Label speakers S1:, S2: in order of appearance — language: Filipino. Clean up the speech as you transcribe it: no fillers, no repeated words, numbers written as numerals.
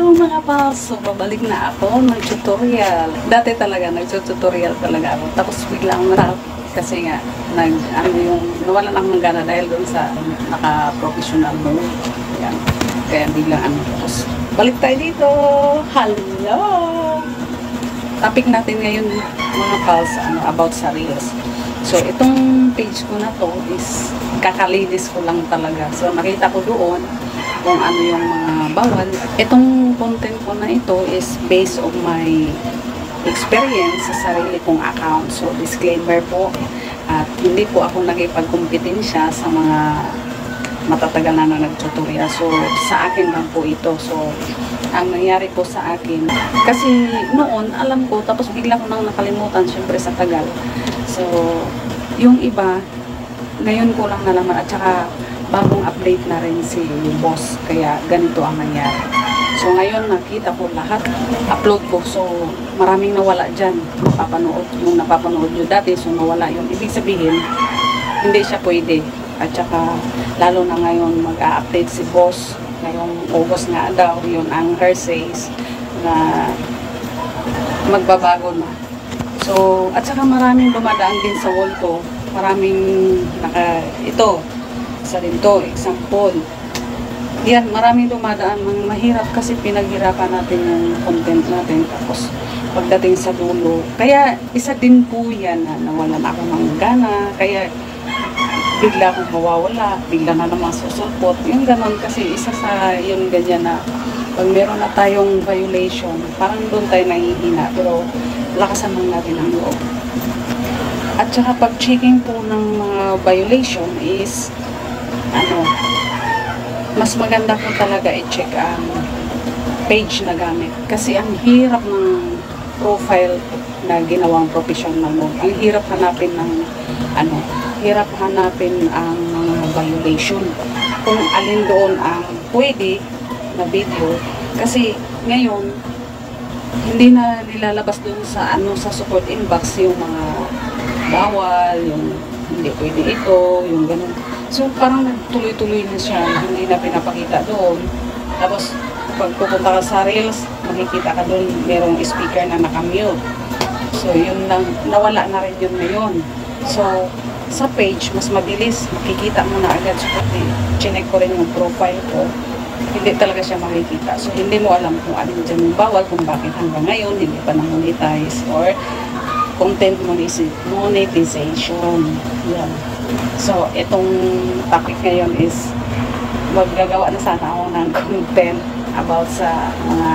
S1: Hello mga paso, babalik na ako ng tutorial. Dati talaga, nag-tutorial talaga ako. Tapos biglang na kasi nga, nawalan ako ng gana dahil doon sa naka-professional mode. Yan. Kaya biglang tapos balik tayo dito. Hello! Topic natin ngayon mga pals, about sa Reels. So, itong page ko na to is kakalinis ko lang talaga. So, nakita ko doon kung ano yung mga bawal. Itong content ko na ito is based on my experience sa sarili kong account. So, disclaimer po. At hindi po ako nakipagkumpetensya sa mga matatagal na nag-tutorial. So, sa akin lang po ito. So, ang nangyari po sa akin, kasi noon, alam ko, tapos bigla ko nang nakalimutan, syempre sa tagal. So, yung iba, ngayon ko lang nalaman, at saka bagong update na rin si boss, kaya ganito ang nangyari. So, ngayon nakita ko lahat, upload ko, so maraming nawala dyan, yung napapanood nyo dati, so nawala yun. Ibig sabihin, hindi siya pwede. At saka, lalo na ngayon mag-a-update si boss, ngayong August nga daw, yun ang says na magbabago na. So, at saka maraming dumadaan din sa wall ko. Maraming ito, isa rin to, example. Yan, maraming dumadaan. Mahirap kasi pinaghirapan natin yung content natin. Tapos, pagdating sa dulo. Kaya, isa din po yan na nawalan ako ng gana. Kaya, bigla akong mawawala. Bigla na naman susulpot. Yung ganon kasi, isa sa yun ganyan na pag meron na tayong violation, parang doon tayo nahihina. Pero, lakasan lang natin ang loob. At saka pag-checking po ng mga violation is mas maganda po talaga i-check ang page na gamit. Kasi ang hirap ng profile na ginawang professional mode. Ang hirap hanapin ng hirap hanapin ang mga violation. Kung alin doon ang pwede na video. Kasi ngayon, hindi na nilalabas doon sa sa support inbox yung mga bawal, yung hindi pwede ito, yung ganun. So parang tuloy-tuloy na siya, hindi na pinapakita doon. Tapos pag pupunta ka sa Reels, makikita ka doon merong speaker na nakamute. So yun lang, nawala na rin yun ngayon. So sa page, mas mabilis, makikita mo na agad. So chinek ko rin yung profile ko, hindi talaga siya makikita. So, hindi mo alam kung alin dyan yung bawal, kung bakit hanggang ngayon hindi pa na-monetize or content monetization. Yan. So, itong topic ngayon is maggagawa na sana ako ng content about sa mga